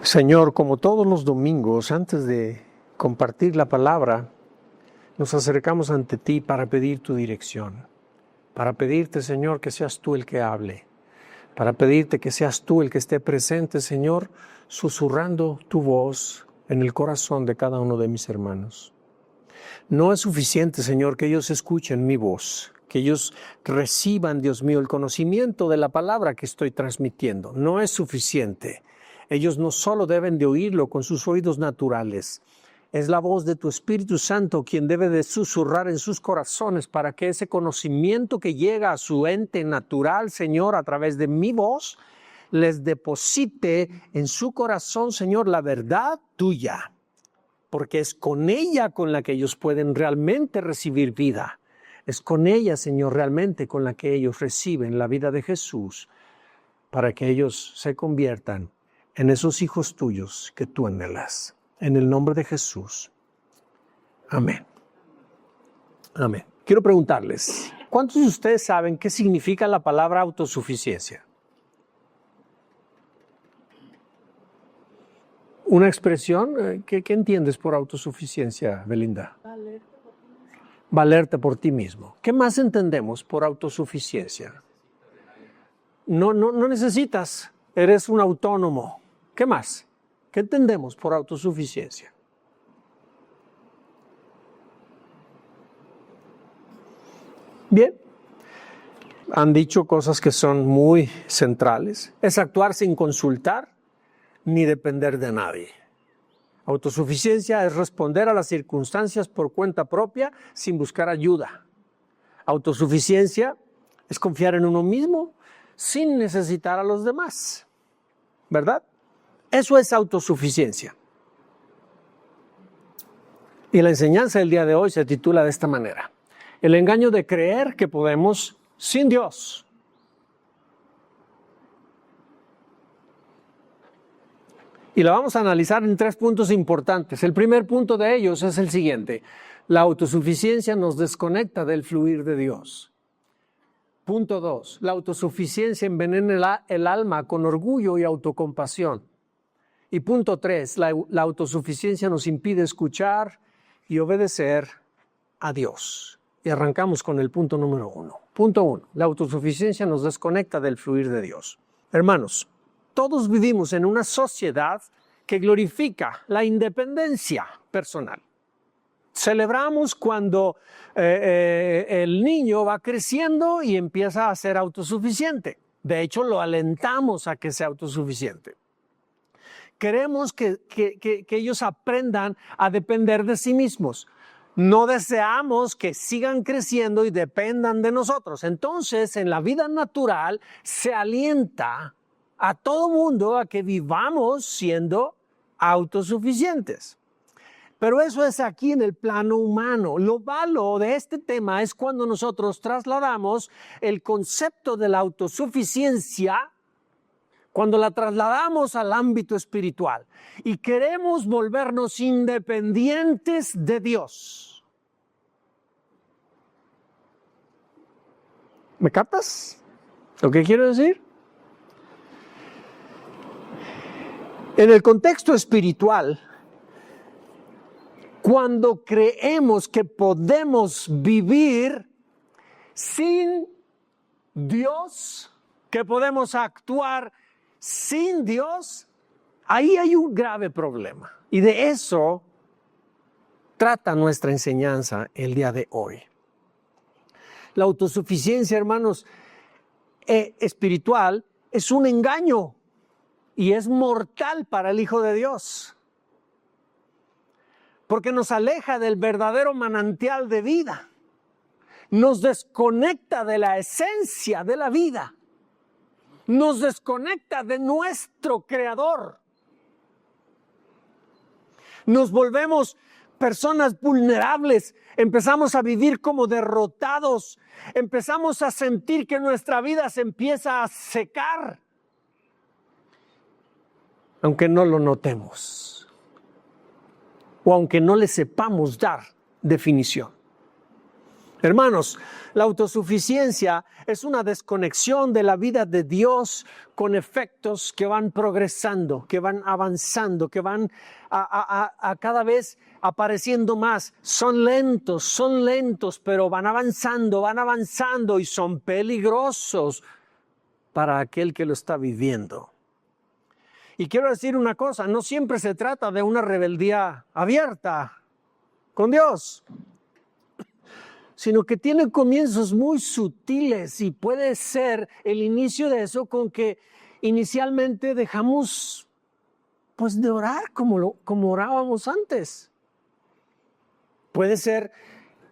Señor, como todos los domingos, antes de compartir la palabra, nos acercamos ante ti para pedir tu dirección, para pedirte, Señor, que seas tú el que hable, para pedirte que seas tú el que esté presente, Señor, susurrando tu voz en el corazón de cada uno de mis hermanos. No es suficiente, Señor, que ellos escuchen mi voz, que ellos reciban, Dios mío, el conocimiento de la palabra que estoy transmitiendo. No es suficiente. Ellos no solo deben de oírlo con sus oídos naturales. Es la voz de tu Espíritu Santo quien debe de susurrar en sus corazones para que ese conocimiento que llega a su ente natural, Señor, a través de mi voz, les deposite en su corazón, Señor, la verdad tuya. Porque es con ella con la que ellos pueden realmente recibir vida. Es con ella, Señor, realmente con la que ellos reciben la vida de Jesús, para que ellos se conviertan en esos hijos tuyos que tú anhelas. En el nombre de Jesús. Amén. Amén. Quiero preguntarles, ¿cuántos de ustedes saben qué significa la palabra autosuficiencia? Una expresión, ¿qué entiendes por autosuficiencia, Belinda? Valerte por ti mismo. ¿Qué más entendemos por autosuficiencia? No necesitas, eres un autónomo. ¿Qué más? ¿Qué entendemos por autosuficiencia? Bien, han dicho cosas que son muy centrales. Es actuar sin consultar ni depender de nadie. Autosuficiencia es responder a las circunstancias por cuenta propia sin buscar ayuda. Autosuficiencia es confiar en uno mismo sin necesitar a los demás, ¿verdad? Eso es autosuficiencia. Y la enseñanza del día de hoy se titula de esta manera: el engaño de creer que podemos sin Dios. Y la vamos a analizar en 3 puntos importantes. El primer punto de ellos es el siguiente: la autosuficiencia nos desconecta del fluir de Dios. Punto 2, la autosuficiencia envenena el alma con orgullo y autocompasión. Y punto 3, la autosuficiencia nos impide escuchar y obedecer a Dios. Y arrancamos con el punto número 1. Punto 1, la autosuficiencia nos desconecta del fluir de Dios. Hermanos, todos vivimos en una sociedad que glorifica la independencia personal. Celebramos cuando el niño va creciendo y empieza a ser autosuficiente. De hecho, lo alentamos a que sea autosuficiente. Queremos que ellos aprendan a depender de sí mismos. No deseamos que sigan creciendo y dependan de nosotros. Entonces, en la vida natural se alienta a todo mundo a que vivamos siendo autosuficientes. Pero eso es aquí en el plano humano. Lo malo de este tema es cuando nosotros trasladamos el concepto de la autosuficiencia, cuando la trasladamos al ámbito espiritual y queremos volvernos independientes de Dios. ¿Me captas lo que quiero decir? En el contexto espiritual, cuando creemos que podemos vivir sin Dios, que podemos actuar sin Dios, ahí hay un grave problema. Y de eso trata nuestra enseñanza el día de hoy. La autosuficiencia, hermanos, espiritual es un engaño y es mortal para el Hijo de Dios, porque nos aleja del verdadero manantial de vida, nos desconecta de la esencia de la vida, nos desconecta de nuestro Creador. Nos volvemos personas vulnerables, empezamos a vivir como derrotados, empezamos a sentir que nuestra vida se empieza a secar, aunque no lo notemos o aunque no le sepamos dar definición. Hermanos, la autosuficiencia es una desconexión de la vida de Dios con efectos que van progresando, que van avanzando, que van a cada vez apareciendo más. Son lentos, pero van avanzando y son peligrosos para aquel que lo está viviendo. Y quiero decir una cosa, no siempre se trata de una rebeldía abierta con Dios, sino que tiene comienzos muy sutiles y puede ser el inicio de eso con que inicialmente dejamos pues de orar como orábamos antes. Puede ser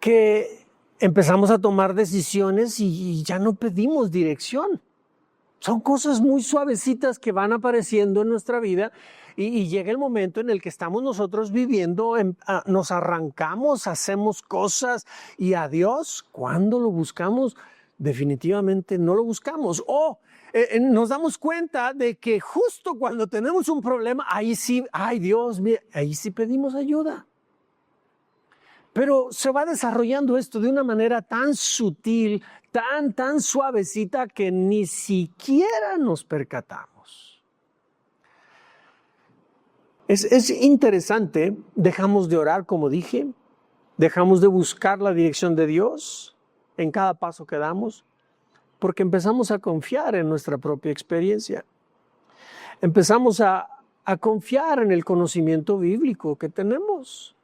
que empezamos a tomar decisiones y ya no pedimos dirección. Son cosas muy suavecitas que van apareciendo en nuestra vida y llega el momento en el que estamos nosotros viviendo, nos arrancamos, hacemos cosas y a Dios, ¿cuándo lo buscamos? Definitivamente no lo buscamos. Nos damos cuenta de que justo cuando tenemos un problema, ahí sí, ay Dios, mira, ahí sí pedimos ayuda. Pero se va desarrollando esto de una manera tan sutil, tan suavecita que ni siquiera nos percatamos. Es interesante, dejamos de orar, como dije, dejamos de buscar la dirección de Dios en cada paso que damos, porque empezamos a confiar en nuestra propia experiencia. Empezamos a confiar en el conocimiento bíblico que tenemos.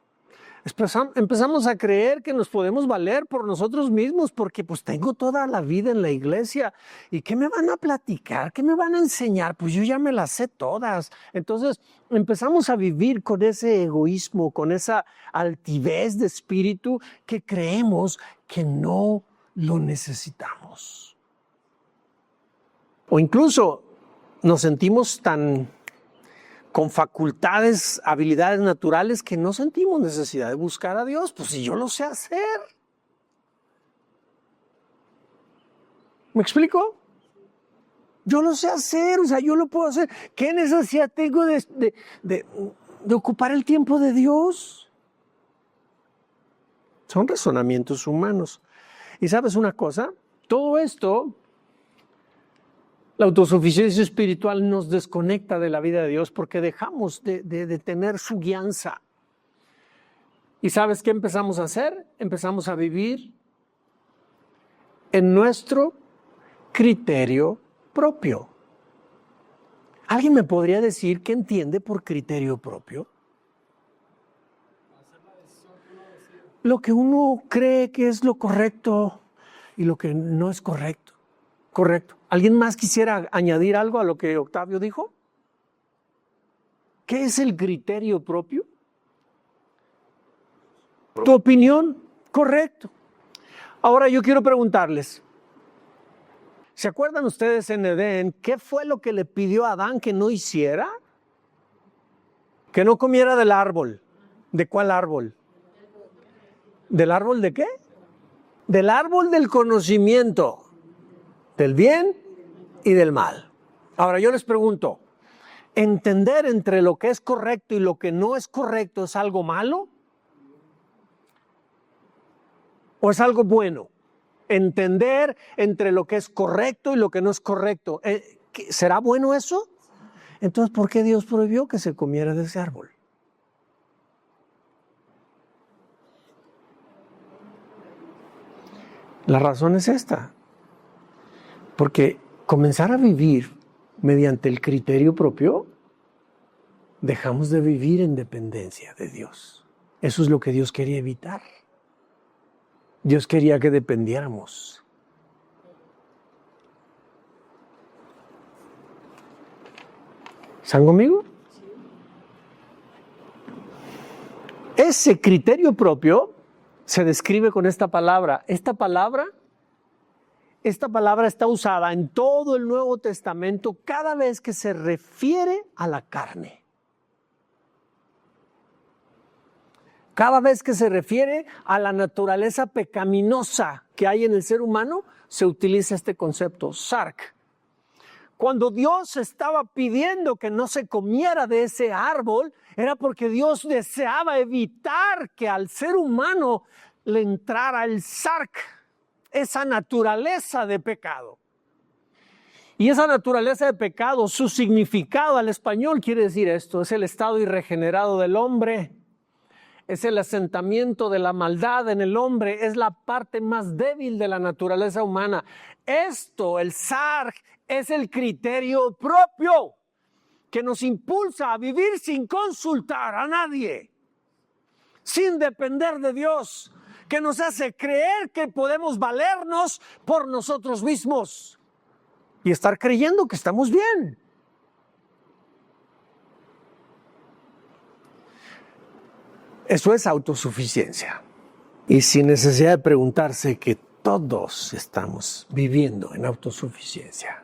Empezamos a creer que nos podemos valer por nosotros mismos porque pues tengo toda la vida en la iglesia y ¿qué me van a platicar? ¿Qué me van a enseñar? Pues yo ya me las sé todas. Entonces empezamos a vivir con ese egoísmo, con esa altivez de espíritu que creemos que no lo necesitamos. O incluso nos sentimos tan con facultades, habilidades naturales que no sentimos necesidad de buscar a Dios. Pues si yo lo sé hacer. ¿Me explico? Yo lo sé hacer, o sea, yo lo puedo hacer. ¿Qué necesidad tengo de ocupar el tiempo de Dios? Son razonamientos humanos. ¿Y sabes una cosa? Todo esto, la autosuficiencia espiritual nos desconecta de la vida de Dios porque dejamos de tener su guianza. ¿Y sabes qué empezamos a hacer? Empezamos a vivir en nuestro criterio propio. ¿Alguien me podría decir qué entiende por criterio propio? Lo que uno cree que es lo correcto y lo que no es correcto. Correcto. ¿Alguien más quisiera añadir algo a lo que Octavio dijo? ¿Qué es el criterio propio? ¿Tu opinión? Correcto. Ahora yo quiero preguntarles, ¿se acuerdan ustedes en Edén qué fue lo que le pidió a Adán que no hiciera? Que no comiera del árbol. ¿De cuál árbol? ¿Del árbol de qué? Del árbol del conocimiento. Del bien y del mal. Ahora yo les pregunto, ¿entender entre lo que es correcto y lo que no es correcto es algo malo? ¿O es algo bueno? Entender entre lo que es correcto y lo que no es correcto. ¿Será bueno eso? Entonces, ¿por qué Dios prohibió que se comiera de ese árbol? La razón es esta. Porque comenzar a vivir mediante el criterio propio, dejamos de vivir en dependencia de Dios. Eso es lo que Dios quería evitar. Dios quería que dependiéramos. ¿Están conmigo? Ese criterio propio se describe con esta palabra. Esta palabra está usada en todo el Nuevo Testamento cada vez que se refiere a la carne. Cada vez que se refiere a la naturaleza pecaminosa que hay en el ser humano, se utiliza este concepto, sarc. Cuando Dios estaba pidiendo que no se comiera de ese árbol, era porque Dios deseaba evitar que al ser humano le entrara el sarc, esa naturaleza de pecado. Y esa naturaleza de pecado, su significado al español quiere decir esto: es el estado irregenerado del hombre, es el asentamiento de la maldad en el hombre, es la parte más débil de la naturaleza humana. Esto, el sarc, es el criterio propio que nos impulsa a vivir sin consultar a nadie, sin depender de Dios, que nos hace creer que podemos valernos por nosotros mismos y estar creyendo que estamos bien. Eso es autosuficiencia. Y sin necesidad de preguntarse que todos estamos viviendo en autosuficiencia.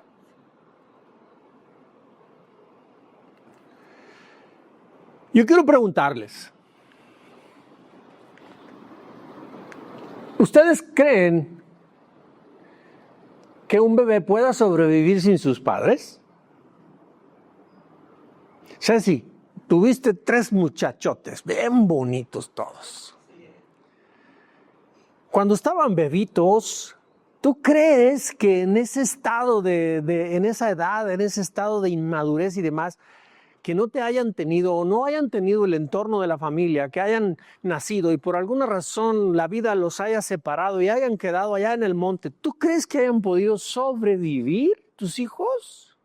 Yo quiero preguntarles, ¿ustedes creen que un bebé pueda sobrevivir sin sus padres? Ceci, tuviste 3 muchachotes, bien bonitos todos. Cuando estaban bebitos, ¿tú crees que en ese estado en esa edad, en ese estado de inmadurez y demás, que no te hayan tenido o no hayan tenido el entorno de la familia, que hayan nacido y por alguna razón la vida los haya separado y hayan quedado allá en el monte, ¿tú crees que hayan podido sobrevivir tus hijos?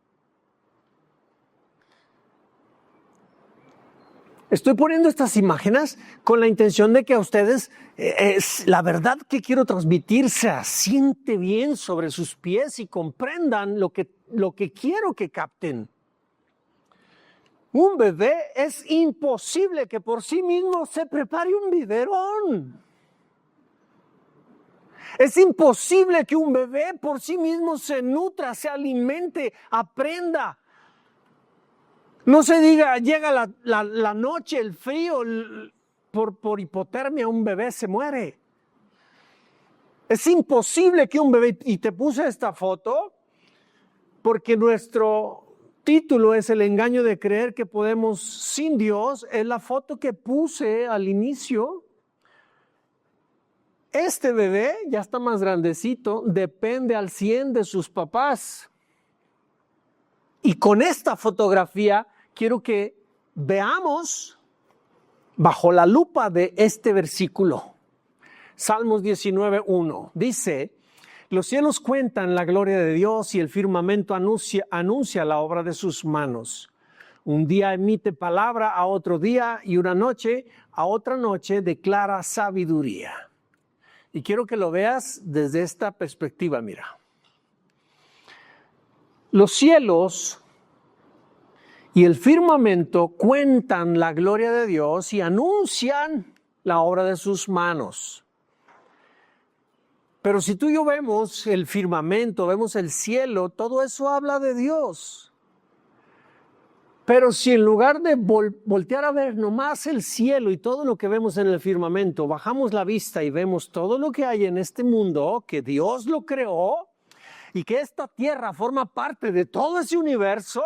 Estoy poniendo estas imágenes con la intención de que a ustedes la verdad que quiero transmitir se asiente bien sobre sus pies y comprendan lo que quiero que capten. Un bebé es imposible que por sí mismo se prepare un biberón. Es imposible que un bebé por sí mismo se nutra, se alimente, aprenda. No se diga, llega la noche, el frío, por hipotermia un bebé se muere. Es imposible que un bebé, y te puse esta foto porque nuestro título es El engaño de creer que podemos sin Dios. Es la foto que puse al inicio. Este bebé ya está más grandecito, depende al 100 de sus papás. Y con esta fotografía quiero que veamos bajo la lupa de este versículo. Salmos 19:1 dice: los cielos cuentan la gloria de Dios y el firmamento anuncia la obra de sus manos. Un día emite palabra a otro día y una noche a otra noche declara sabiduría. Y quiero que lo veas desde esta perspectiva, mira. Los cielos y el firmamento cuentan la gloria de Dios y anuncian la obra de sus manos. Pero si tú y yo vemos el firmamento, vemos el cielo, todo eso habla de Dios. Pero si en lugar de voltear a ver nomás el cielo y todo lo que vemos en el firmamento, bajamos la vista y vemos todo lo que hay en este mundo, que Dios lo creó y que esta tierra forma parte de todo ese universo,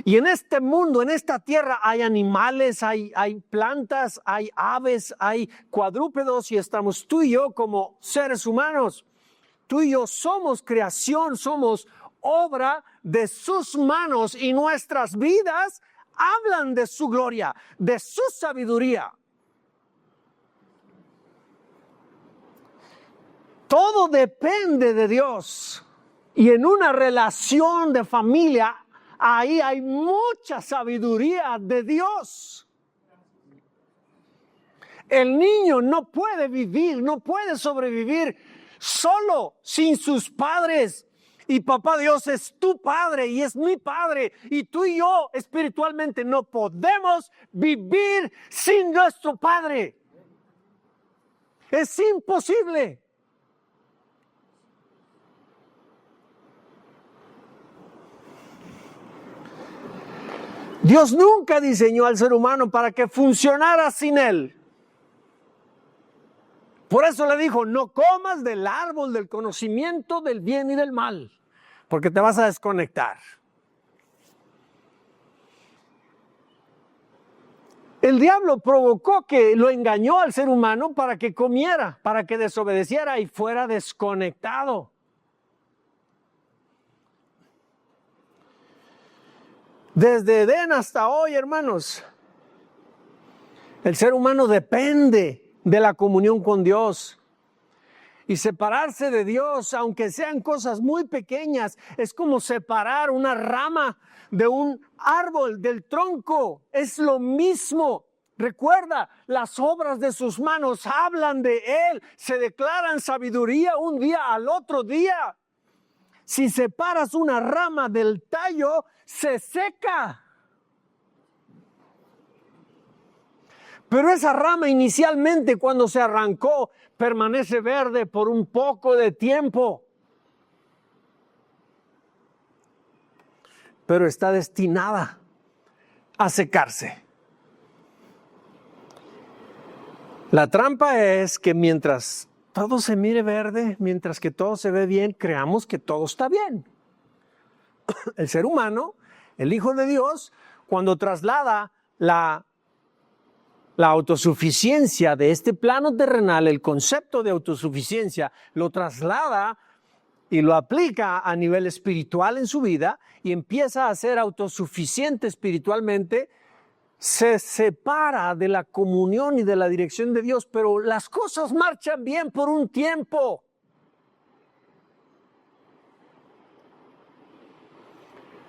y en este mundo, en esta tierra hay animales, hay plantas, hay aves, hay cuadrúpedos y estamos tú y yo como seres humanos. Tú y yo somos creación, somos obra de sus manos y nuestras vidas hablan de su gloria, de su sabiduría. Todo depende de Dios y en una relación de familia ahí hay mucha sabiduría de Dios. El niño no puede vivir, no puede sobrevivir solo, sin sus padres. Y papá Dios es tu padre y es mi padre. Y tú y yo espiritualmente no podemos vivir sin nuestro padre. Es imposible. Dios nunca diseñó al ser humano para que funcionara sin él. Por eso le dijo, no comas del árbol del conocimiento del bien y del mal, porque te vas a desconectar. El diablo provocó que lo engañó al ser humano para que comiera, para que desobedeciera y fuera desconectado. Desde Edén hasta hoy, hermanos, el ser humano depende de la comunión con Dios. Y separarse de Dios, aunque sean cosas muy pequeñas, es como separar una rama de un árbol, del tronco. Es lo mismo. Recuerda, las obras de sus manos hablan de Él, se declaran sabiduría un día al otro día. Si separas una rama del tallo, se seca. Pero esa rama inicialmente, cuando se arrancó, permanece verde por un poco de tiempo. Pero está destinada a secarse. La trampa es que mientras todo se mire verde, mientras que todo se ve bien, creamos que todo está bien. El ser humano, el Hijo de Dios, cuando traslada la autosuficiencia de este plano terrenal, el concepto de autosuficiencia, lo traslada y lo aplica a nivel espiritual en su vida y empieza a ser autosuficiente espiritualmente, se separa de la comunión y de la dirección de Dios, pero las cosas marchan bien por un tiempo.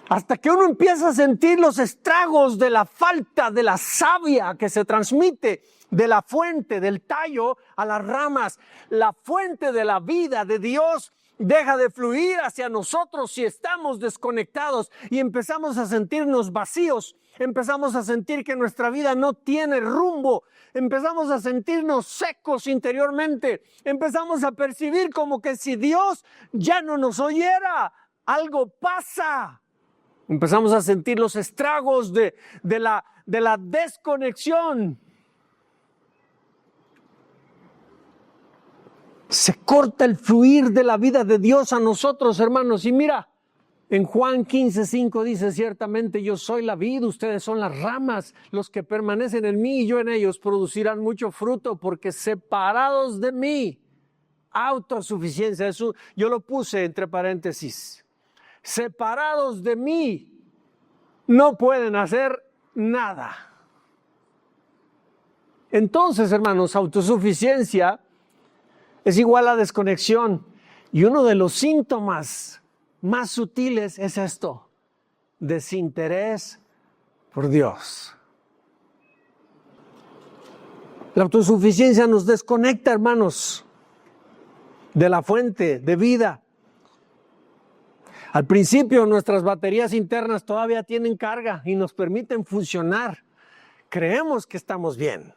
Hasta que uno empieza a sentir los estragos de la falta de la savia que se transmite de la fuente, del tallo a las ramas. La fuente de la vida de Dios deja de fluir hacia nosotros si estamos desconectados y empezamos a sentirnos vacíos. Empezamos a sentir que nuestra vida no tiene rumbo. Empezamos a sentirnos secos interiormente. Empezamos a percibir como que si Dios ya no nos oyera, algo pasa. Empezamos a sentir los estragos de la desconexión. Se corta el fluir de la vida de Dios a nosotros, hermanos. Y mira, en Juan 15:5 dice, ciertamente yo soy la vid, ustedes son las ramas. Los que permanecen en mí y yo en ellos producirán mucho fruto, porque separados de mí, autosuficiencia. Eso yo lo puse entre paréntesis. Separados de mí, no pueden hacer nada. Entonces, hermanos, autosuficiencia es igual a desconexión. Y uno de los síntomas más sutiles es esto: desinterés por Dios. La autosuficiencia nos desconecta, hermanos, de la fuente de vida. Al principio nuestras baterías internas todavía tienen carga y nos permiten funcionar. Creemos que estamos bien.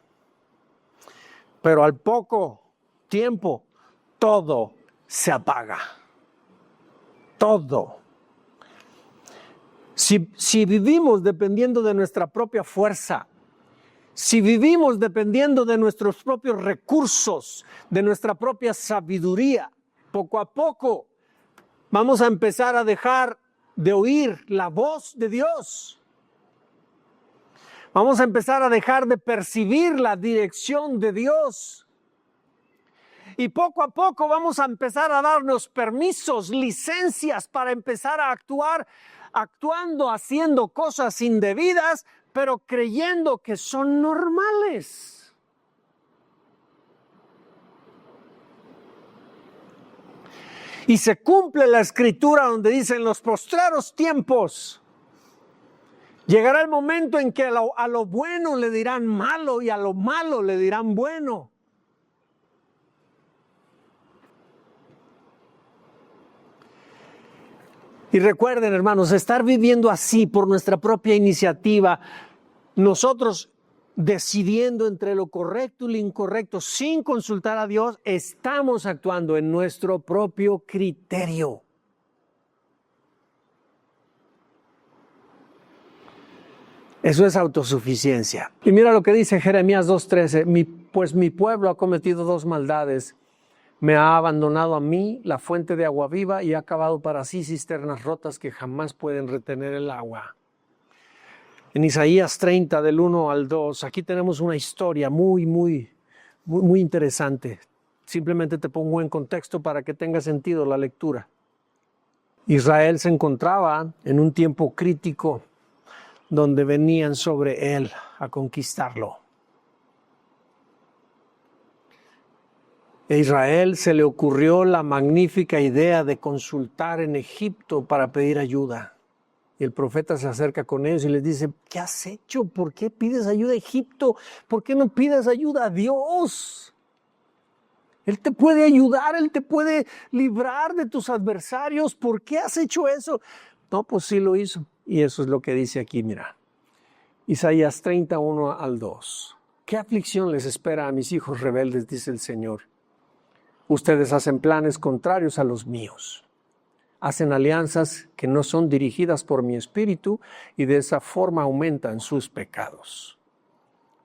Pero al poco tiempo todo se apaga. Todo. Si vivimos dependiendo de nuestra propia fuerza, si vivimos dependiendo de nuestros propios recursos, de nuestra propia sabiduría, poco a poco vamos a empezar a dejar de oír la voz de Dios. Vamos a empezar a dejar de percibir la dirección de Dios. Y poco a poco vamos a empezar a darnos permisos, licencias para empezar a actuar, haciendo cosas indebidas, pero creyendo que son normales. Y se cumple la escritura donde dice: en los postreros tiempos llegará el momento en que a lo bueno le dirán malo y a lo malo le dirán bueno. Y recuerden, hermanos, estar viviendo así por nuestra propia iniciativa, nosotros decidiendo entre lo correcto y lo incorrecto sin consultar a Dios, estamos actuando en nuestro propio criterio. Eso es autosuficiencia. Y mira lo que dice Jeremías 2:13, pues mi pueblo ha cometido dos maldades. Me ha abandonado a mí, la fuente de agua viva, y ha cavado para sí cisternas rotas que jamás pueden retener el agua. En Isaías 30, del 1 al 2, aquí tenemos una historia muy interesante. Simplemente te pongo en contexto para que tenga sentido la lectura. Israel se encontraba en un tiempo crítico donde venían sobre él a conquistarlo. A Israel se le ocurrió la magnífica idea de consultar en Egipto para pedir ayuda. Y el profeta se acerca con ellos y les dice, ¿qué has hecho? ¿Por qué pides ayuda a Egipto? ¿Por qué no pides ayuda a Dios? Él te puede ayudar, Él te puede librar de tus adversarios. ¿Por qué has hecho eso? No, pues sí lo hizo. Y eso es lo que dice aquí, mira. Isaías 31 al 2. ¿Qué aflicción les espera a mis hijos rebeldes? Dice el Señor. Ustedes hacen planes contrarios a los míos. Hacen alianzas que no son dirigidas por mi espíritu y de esa forma aumentan sus pecados.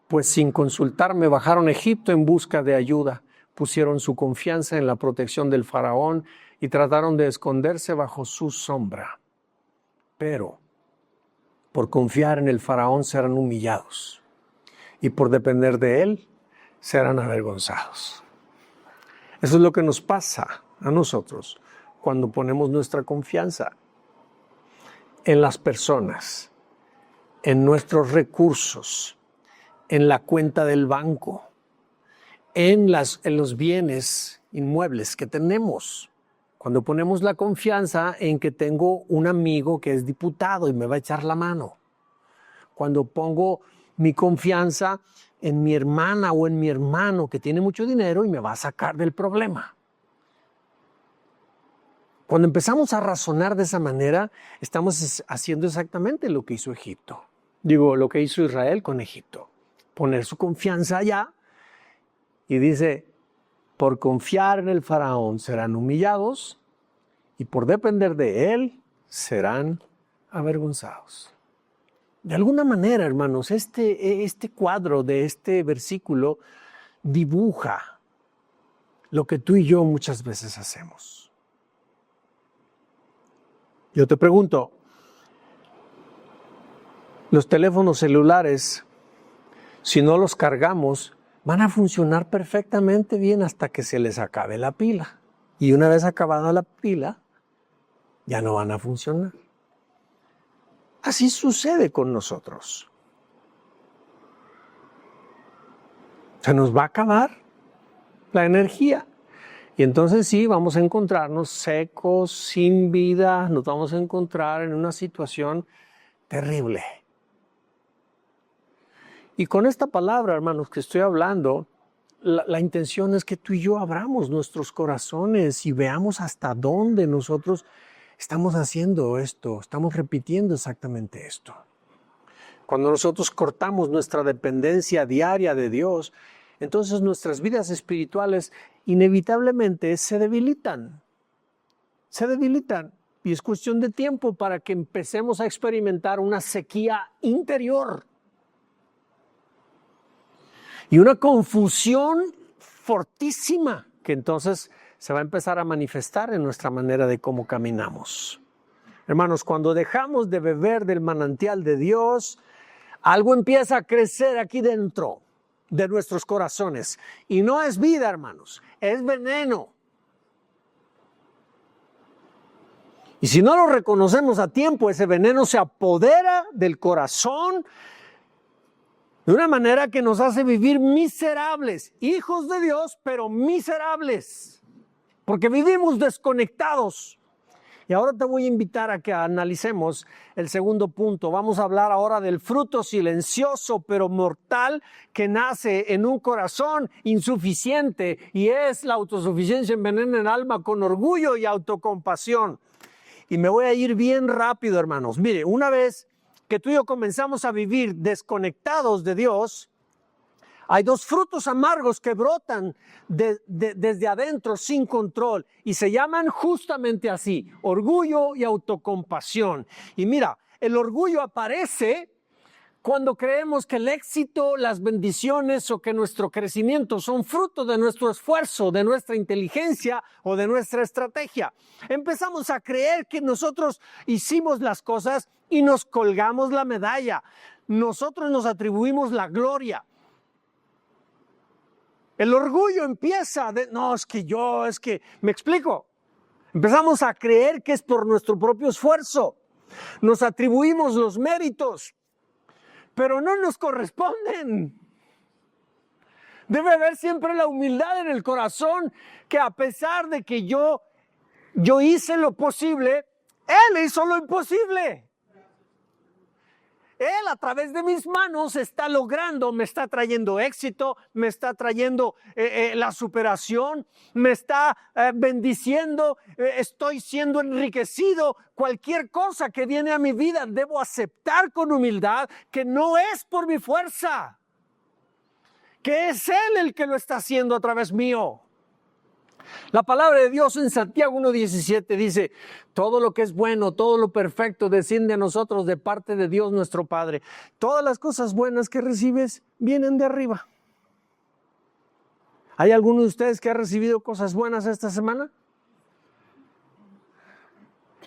Pues sin consultarme bajaron a Egipto en busca de ayuda. Pusieron su confianza en la protección del faraón y trataron de esconderse bajo su sombra. Pero por confiar en el faraón serán humillados y por depender de él serán avergonzados. Eso es lo que nos pasa a nosotros cuando ponemos nuestra confianza en las personas, en nuestros recursos, en la cuenta del banco, en los bienes inmuebles que tenemos. Cuando ponemos la confianza en que tengo un amigo que es diputado y me va a echar la mano. Cuando pongo mi confianza en mi hermana o en mi hermano que tiene mucho dinero y me va a sacar del problema. Cuando empezamos a razonar de esa manera, estamos haciendo exactamente lo que hizo Egipto. Lo que hizo Israel con Egipto. Poner su confianza allá y dice, por confiar en el faraón serán humillados y por depender de él serán avergonzados. De alguna manera, hermanos, este cuadro de este versículo dibuja lo que tú y yo muchas veces hacemos. Yo te pregunto, los teléfonos celulares, si no los cargamos, van a funcionar perfectamente bien hasta que se les acabe la pila. Y una vez acabada la pila, ya no van a funcionar. Así sucede con nosotros. Se nos va a acabar la energía. Y entonces sí, vamos a encontrarnos secos, sin vida, nos vamos a encontrar en una situación terrible. Y con esta palabra, hermanos, que estoy hablando, la intención es que tú y yo abramos nuestros corazones y veamos hasta dónde nosotros estamos haciendo esto, estamos repitiendo exactamente esto. Cuando nosotros cortamos nuestra dependencia diaria de Dios, entonces nuestras vidas espirituales inevitablemente se debilitan. Se debilitan. Y es cuestión de tiempo para que empecemos a experimentar una sequía interior. Y una confusión fortísima que entonces se va a empezar a manifestar en nuestra manera de cómo caminamos. Hermanos, cuando dejamos de beber del manantial de Dios, algo empieza a crecer aquí dentro de nuestros corazones. Y no es vida, hermanos, es veneno. Y si no lo reconocemos a tiempo, ese veneno se apodera del corazón de una manera que nos hace vivir miserables, hijos de Dios, pero miserables, porque vivimos desconectados. Y ahora te voy a invitar a que analicemos el segundo punto. Vamos a hablar ahora del fruto silencioso pero mortal que nace en un corazón insuficiente, y es la autosuficiencia envenena el alma con orgullo y autocompasión. Y me voy a ir bien rápido, hermanos. Mire, una vez que tú y yo comenzamos a vivir desconectados de Dios, hay dos frutos amargos que brotan desde adentro sin control y se llaman justamente así, orgullo y autocompasión. Y mira, el orgullo aparece cuando creemos que el éxito, las bendiciones o que nuestro crecimiento son fruto de nuestro esfuerzo, de nuestra inteligencia o de nuestra estrategia. Empezamos a creer que nosotros hicimos las cosas y nos colgamos la medalla. nosotros nos atribuimos la gloria. El orgullo empieza de, no, es que, ¿me explico? Empezamos a creer que es por nuestro propio esfuerzo. Nos atribuimos los méritos, pero no nos corresponden. Debe haber siempre la humildad en el corazón, que a pesar de que yo hice lo posible, Él hizo lo imposible. Él a través de mis manos está logrando, me está trayendo éxito, me está trayendo la superación, me está bendiciendo, estoy siendo enriquecido. Cualquier cosa que viene a mi vida debo aceptar con humildad que no es por mi fuerza, que es Él el que lo está haciendo a través mío. La palabra de Dios en Santiago 1:17 dice, todo lo que es bueno, todo lo perfecto desciende a nosotros de parte de Dios nuestro Padre. Todas las cosas buenas que recibes vienen de arriba. ¿Hay alguno de ustedes que ha recibido cosas buenas esta semana?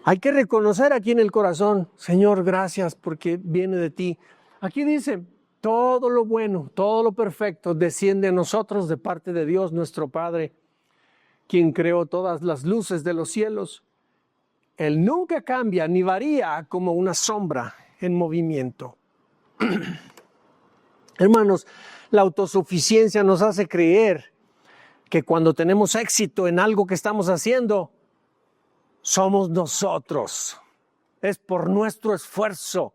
Hay que reconocer aquí en el corazón, Señor, gracias porque viene de ti. Aquí dice, todo lo bueno, todo lo perfecto desciende a nosotros de parte de Dios nuestro Padre, quien creó todas las luces de los cielos. Él nunca cambia ni varía como una sombra en movimiento. Hermanos, la autosuficiencia nos hace creer que cuando tenemos éxito en algo que estamos haciendo, somos nosotros. Es por nuestro esfuerzo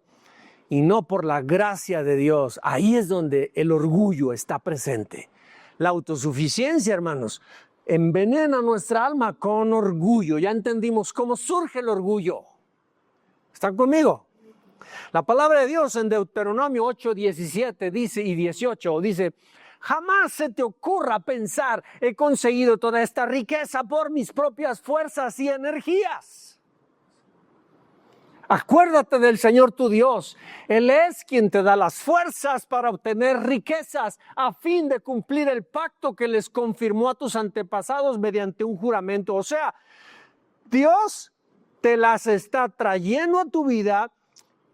y no por la gracia de Dios. Ahí es donde el orgullo está presente. La autosuficiencia, hermanos, envenena nuestra alma con orgullo. Ya entendimos cómo surge el orgullo. ¿Están conmigo? La palabra de Dios en Deuteronomio 8:17 dice, y 18 dice, jamás se te ocurra pensar, he conseguido toda esta riqueza por mis propias fuerzas y energías. Acuérdate del Señor tu Dios. Él es quien te da las fuerzas para obtener riquezas a fin de cumplir el pacto que les confirmó a tus antepasados mediante un juramento. O sea, Dios te las está trayendo a tu vida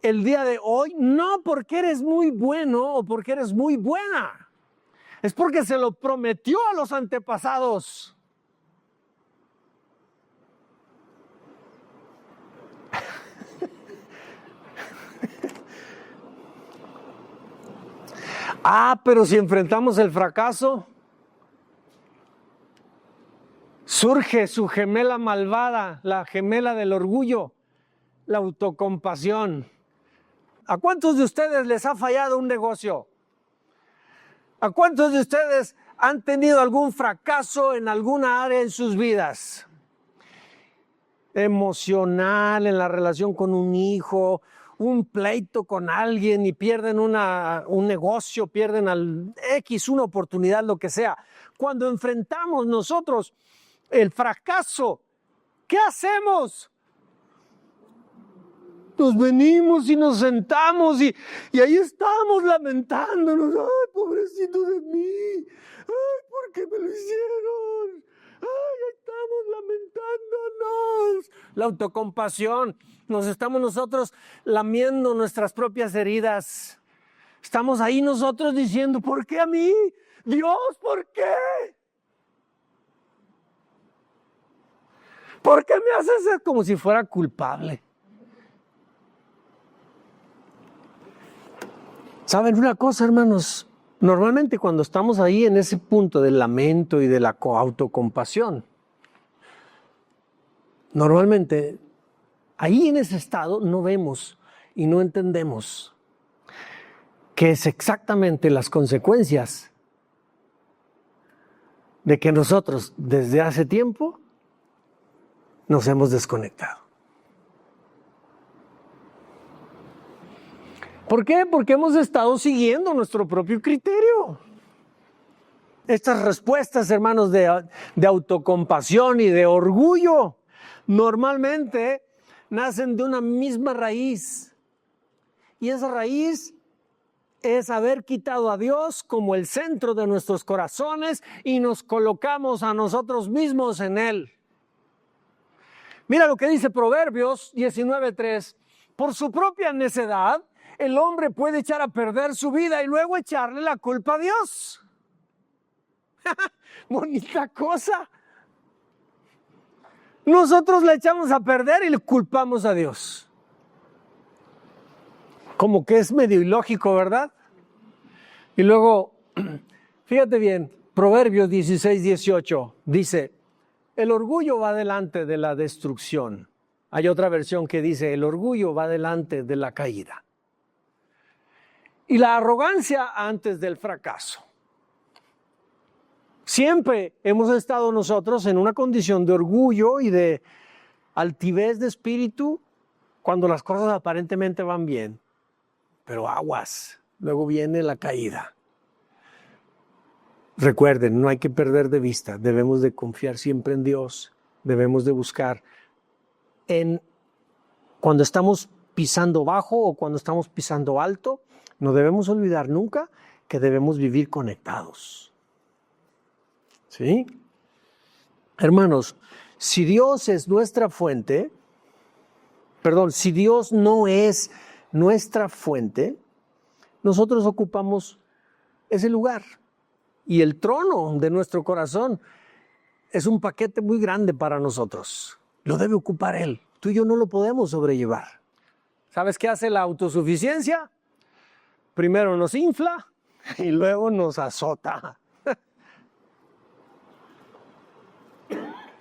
el día de hoy, no porque eres muy bueno o porque eres muy buena. Es porque se lo prometió a los antepasados. Pero si enfrentamos el fracaso, surge su gemela malvada, la gemela del orgullo, la autocompasión. ¿A cuántos de ustedes les ha fallado un negocio? ¿A cuántos de ustedes han tenido algún fracaso en alguna área en sus vidas? Emocional, en la relación con un hijo, un pleito con alguien y pierden un negocio, pierden una oportunidad, lo que sea. Cuando enfrentamos nosotros el fracaso, ¿qué hacemos? Nos venimos y nos sentamos y ahí estamos lamentándonos. ¡Ay, pobrecito de mí! ¡Ay, por qué me lo hicieron! ¡Ay, estamos lamentándonos! La autocompasión. Nos estamos nosotros lamiendo nuestras propias heridas. Estamos ahí nosotros diciendo, ¿por qué a mí? Dios, ¿por qué? ¿Por qué me haces ser como si fuera culpable? ¿Saben una cosa, hermanos? Normalmente cuando estamos ahí en ese punto del lamento y de la autocompasión, normalmente ahí en ese estado no vemos y no entendemos qué es exactamente las consecuencias de que nosotros desde hace tiempo nos hemos desconectado. ¿Por qué? Porque hemos estado siguiendo nuestro propio criterio. Estas respuestas, hermanos, de autocompasión y de orgullo, normalmente nacen de una misma raíz. Y esa raíz es haber quitado a Dios como el centro de nuestros corazones y nos colocamos a nosotros mismos en Él. Mira lo que dice Proverbios 19:3. Por su propia necedad, el hombre puede echar a perder su vida y luego echarle la culpa a Dios. Bonita cosa. Nosotros la echamos a perder y le culpamos a Dios. Como que es medio ilógico, ¿verdad? Y luego, fíjate bien, Proverbios 16:18 dice, el orgullo va delante de la destrucción. Hay otra versión que dice, el orgullo va delante de la caída. Y la arrogancia antes del fracaso. Siempre hemos estado nosotros en una condición de orgullo y de altivez de espíritu cuando las cosas aparentemente van bien. Pero aguas, luego viene la caída. Recuerden, no hay que perder de vista, debemos de confiar siempre en Dios, debemos de buscar cuando estamos pisando bajo o cuando estamos pisando alto, no debemos olvidar nunca que debemos vivir conectados. ¿Sí? Hermanos, si Dios es nuestra fuente, si Dios no es nuestra fuente, nosotros ocupamos ese lugar. Y el trono de nuestro corazón es un paquete muy grande para nosotros. Lo debe ocupar Él. Tú y yo no lo podemos sobrellevar. ¿Sabes qué hace la autosuficiencia? Primero nos infla y luego nos azota.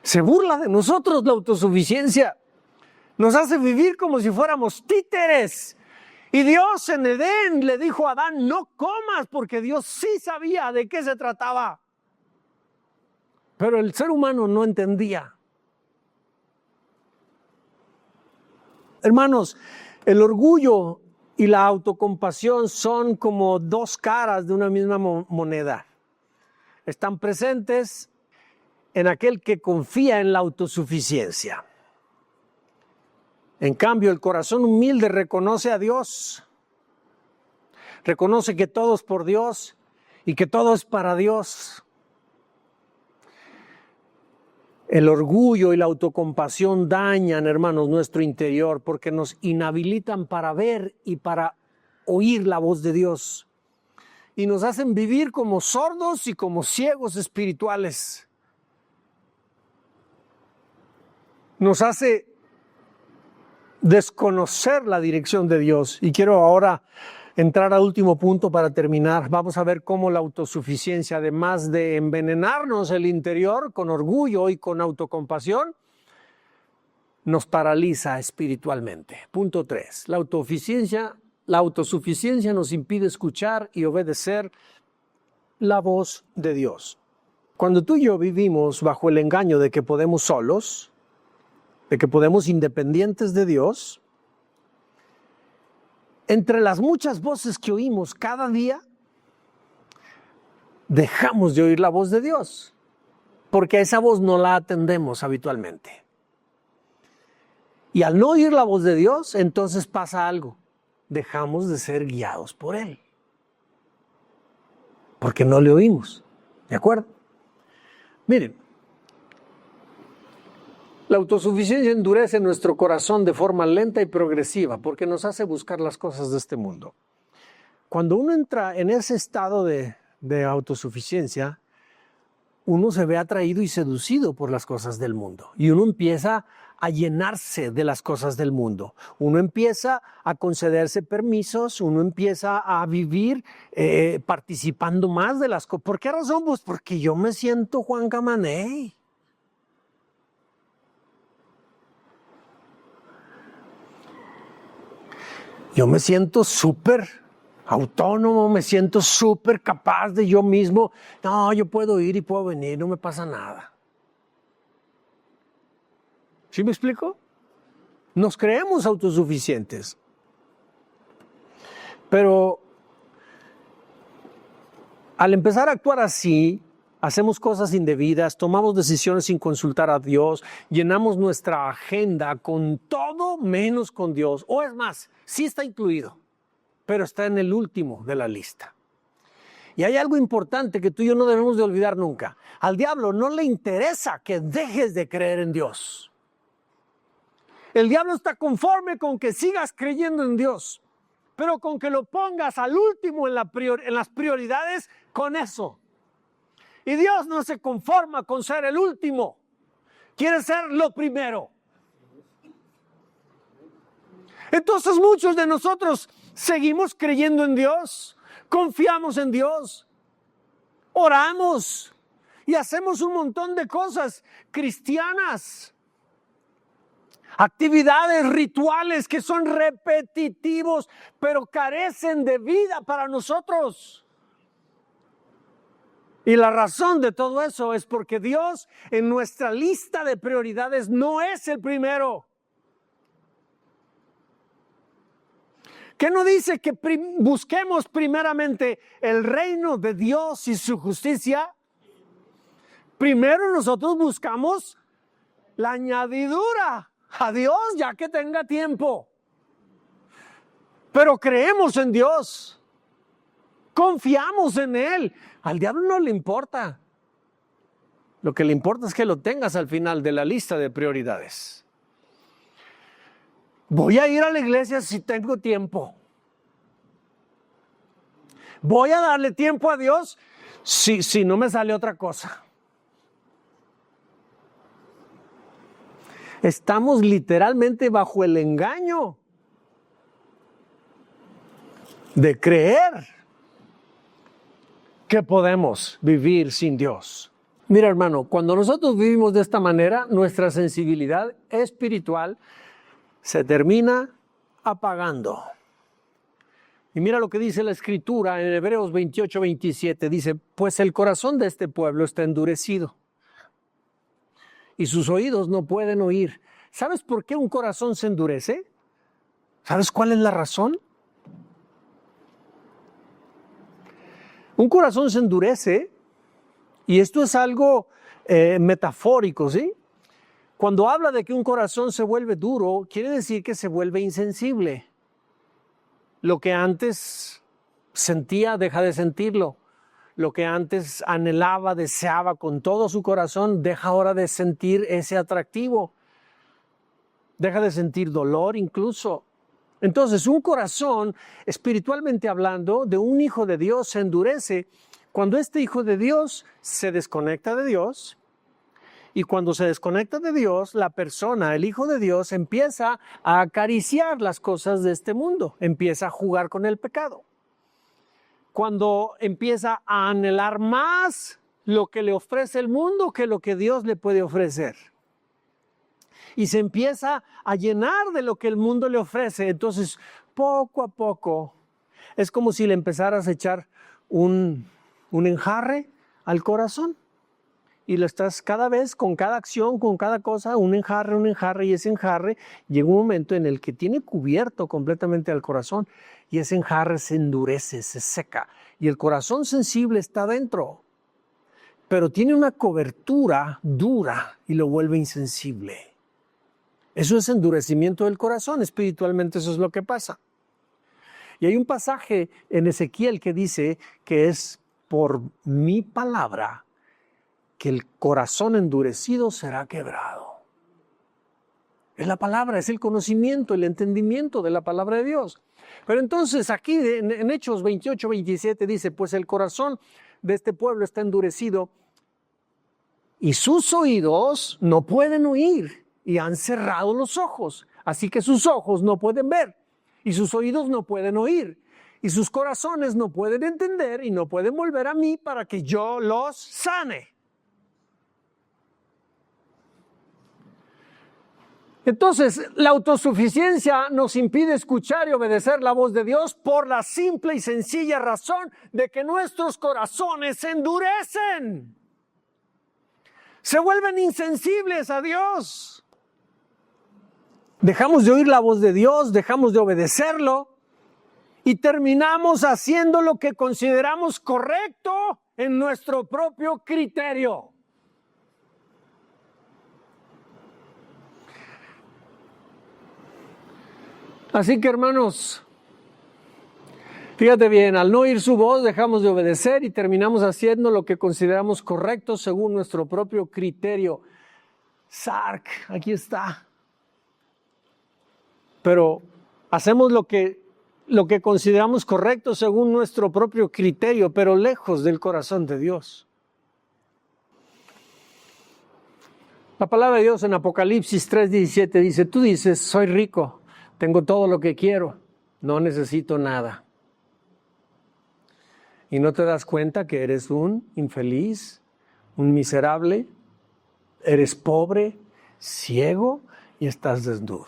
Se burla de nosotros la autosuficiencia. Nos hace vivir como si fuéramos títeres. Y Dios en Edén le dijo a Adán, no comas, porque Dios sí sabía de qué se trataba. Pero el ser humano no entendía. Hermanos, el orgullo y la autocompasión son como dos caras de una misma moneda. Están presentes en aquel que confía en la autosuficiencia. En cambio, el corazón humilde reconoce a Dios. Reconoce que todo es por Dios y que todo es para Dios. El orgullo y la autocompasión dañan, hermanos, nuestro interior porque nos inhabilitan para ver y para oír la voz de Dios. Y nos hacen vivir como sordos y como ciegos espirituales. Nos hace desconocer la dirección de Dios. Y quiero ahora entrar al último punto para terminar. Vamos a ver cómo la autosuficiencia, además de envenenarnos el interior con orgullo y con autocompasión, nos paraliza espiritualmente. Punto 3. La autosuficiencia nos impide escuchar y obedecer la voz de Dios. Cuando tú y yo vivimos bajo el engaño de que podemos solos, de que podemos independientes de Dios, entre las muchas voces que oímos cada día, dejamos de oír la voz de Dios, porque a esa voz no la atendemos habitualmente. Y al no oír la voz de Dios, entonces pasa algo, dejamos de ser guiados por Él, porque no le oímos, ¿de acuerdo? Miren, la autosuficiencia endurece nuestro corazón de forma lenta y progresiva porque nos hace buscar las cosas de este mundo. Cuando uno entra en ese estado de autosuficiencia, uno se ve atraído y seducido por las cosas del mundo y uno empieza a llenarse de las cosas del mundo. Uno empieza a concederse permisos, uno empieza a vivir participando más de las cosas. ¿Por qué razón? Pues porque yo me siento Juan Camaney. Yo me siento súper autónomo, me siento súper capaz de yo mismo. No, yo puedo ir y puedo venir, no me pasa nada. ¿Sí me explico? Nos creemos autosuficientes. Pero al empezar a actuar así, hacemos cosas indebidas, tomamos decisiones sin consultar a Dios, llenamos nuestra agenda con todo menos con Dios. O es más, sí está incluido, pero está en el último de la lista. Y hay algo importante que tú y yo no debemos de olvidar nunca. Al diablo no le interesa que dejes de creer en Dios. El diablo está conforme con que sigas creyendo en Dios. pero con que lo pongas al último en las prioridades, con eso. Y Dios no se conforma con ser el último, quiere ser lo primero. Entonces muchos de nosotros seguimos creyendo en Dios, confiamos en Dios, oramos y hacemos un montón de cosas cristianas, actividades, rituales que son repetitivos, pero carecen de vida para nosotros. Y la razón de todo eso es porque Dios en nuestra lista de prioridades no es el primero. ¿Qué no dice que busquemos primeramente el reino de Dios y su justicia? Primero nosotros buscamos la añadidura a Dios ya que tenga tiempo. Pero creemos en Dios, confiamos en Él. Al diablo no le importa. Lo que le importa es que lo tengas al final de la lista de prioridades. Voy a ir a la iglesia si tengo tiempo. Voy a darle tiempo a Dios si no me sale otra cosa. Estamos literalmente bajo el engaño de creer que podemos vivir sin Dios. Mira, hermano, cuando nosotros vivimos de esta manera, nuestra sensibilidad espiritual se termina apagando. Y mira lo que dice la Escritura en Hebreos 28:27. Dice, pues el corazón de este pueblo está endurecido y sus oídos no pueden oír. ¿Sabes por qué un corazón se endurece? ¿Sabes cuál es la razón? Un corazón se endurece, y esto es algo metafórico, ¿sí? Cuando habla de que un corazón se vuelve duro, quiere decir que se vuelve insensible. Lo que antes sentía, deja de sentirlo. Lo que antes anhelaba, deseaba con todo su corazón, deja ahora de sentir ese atractivo. Deja de sentir dolor incluso. Entonces, un corazón, espiritualmente hablando, de un hijo de Dios se endurece cuando este hijo de Dios se desconecta de Dios. Y cuando se desconecta de Dios, la persona, el hijo de Dios, empieza a acariciar las cosas de este mundo, empieza a jugar con el pecado. Cuando empieza a anhelar más lo que le ofrece el mundo que lo que Dios le puede ofrecer. Y se empieza a llenar de lo que el mundo le ofrece. Entonces, poco a poco, es como si le empezaras a echar un enjarre al corazón. Y lo estás cada vez, con cada acción, con cada cosa, un enjarre, y ese enjarre llega un momento en el que tiene cubierto completamente al corazón y ese enjarre se endurece, se seca y el corazón sensible está dentro, pero tiene una cobertura dura y lo vuelve insensible. Eso es endurecimiento del corazón, espiritualmente eso es lo que pasa. Y hay un pasaje en Ezequiel que dice que es por mi palabra que el corazón endurecido será quebrado. Es la palabra, es el conocimiento, el entendimiento de la palabra de Dios. Pero entonces aquí en Hechos 28-27 dice, pues el corazón de este pueblo está endurecido y sus oídos no pueden oír y han cerrado los ojos. Así que sus ojos no pueden ver y sus oídos no pueden oír y sus corazones no pueden entender y no pueden volver a mí para que yo los sane. Entonces, la autosuficiencia nos impide escuchar y obedecer la voz de Dios por la simple y sencilla razón de que nuestros corazones se endurecen. Se vuelven insensibles a Dios. Dejamos de oír la voz de Dios, dejamos de obedecerlo y terminamos haciendo lo que consideramos correcto en nuestro propio criterio. Así que, hermanos, fíjate bien, al no oír su voz dejamos de obedecer y terminamos haciendo lo que consideramos correcto según nuestro propio criterio. Sark, aquí está. Pero hacemos lo que lo que consideramos correcto según nuestro propio criterio, pero lejos del corazón de Dios. La palabra de Dios en Apocalipsis 3:17 dice, tú dices, soy rico, tengo todo lo que quiero, no necesito nada. Y no te das cuenta que eres un infeliz, un miserable, eres pobre, ciego y estás desnudo.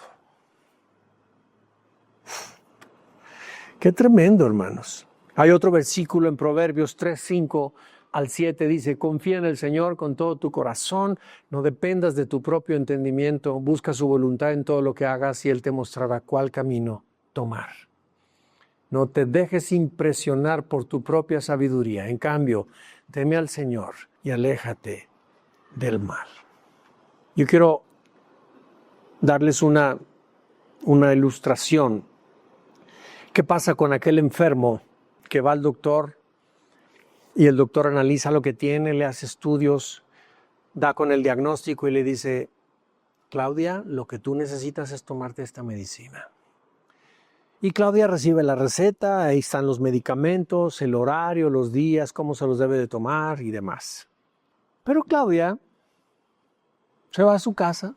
Qué tremendo, hermanos. Hay otro versículo en Proverbios 3:5-7, dice, confía en el Señor con todo tu corazón, no dependas de tu propio entendimiento, busca su voluntad en todo lo que hagas y Él te mostrará cuál camino tomar. No te dejes impresionar por tu propia sabiduría. En cambio, teme al Señor y aléjate del mal. Yo quiero darles una ilustración. ¿Qué pasa con aquel enfermo que va al doctor y el doctor analiza lo que tiene, le hace estudios, da con el diagnóstico y le dice, Claudia, lo que tú necesitas es tomarte esta medicina? Y Claudia recibe la receta, ahí están los medicamentos, el horario, los días, cómo se los debe de tomar y demás. Pero Claudia se va a su casa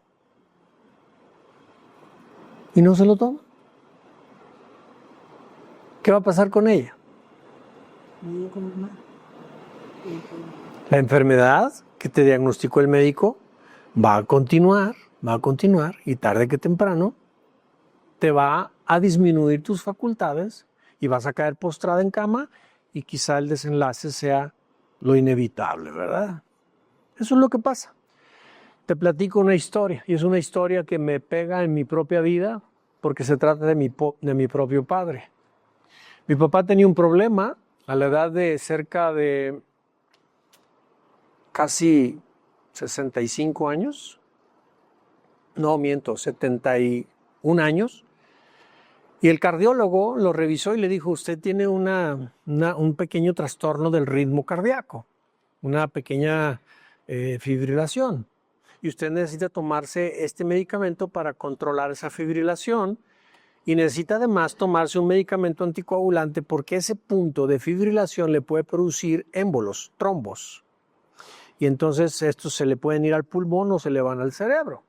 y no se lo toma. ¿Qué va a pasar con ella? La enfermedad que te diagnosticó el médico va a continuar y tarde que temprano te va a disminuir tus facultades y vas a caer postrada en cama y quizá el desenlace sea lo inevitable, ¿verdad? Eso es lo que pasa. Te platico una historia y es una historia que me pega en mi propia vida porque se trata de mi propio padre. Mi papá tenía un problema a la edad de cerca de casi 65 años. No, miento, 71 años. Y el cardiólogo lo revisó y le dijo, usted tiene un pequeño trastorno del ritmo cardíaco, una pequeña fibrilación. Y usted necesita tomarse este medicamento para controlar esa fibrilación y necesita además tomarse un medicamento anticoagulante porque ese punto de fibrilación le puede producir émbolos, trombos. Y entonces estos se le pueden ir al pulmón o se le van al cerebro.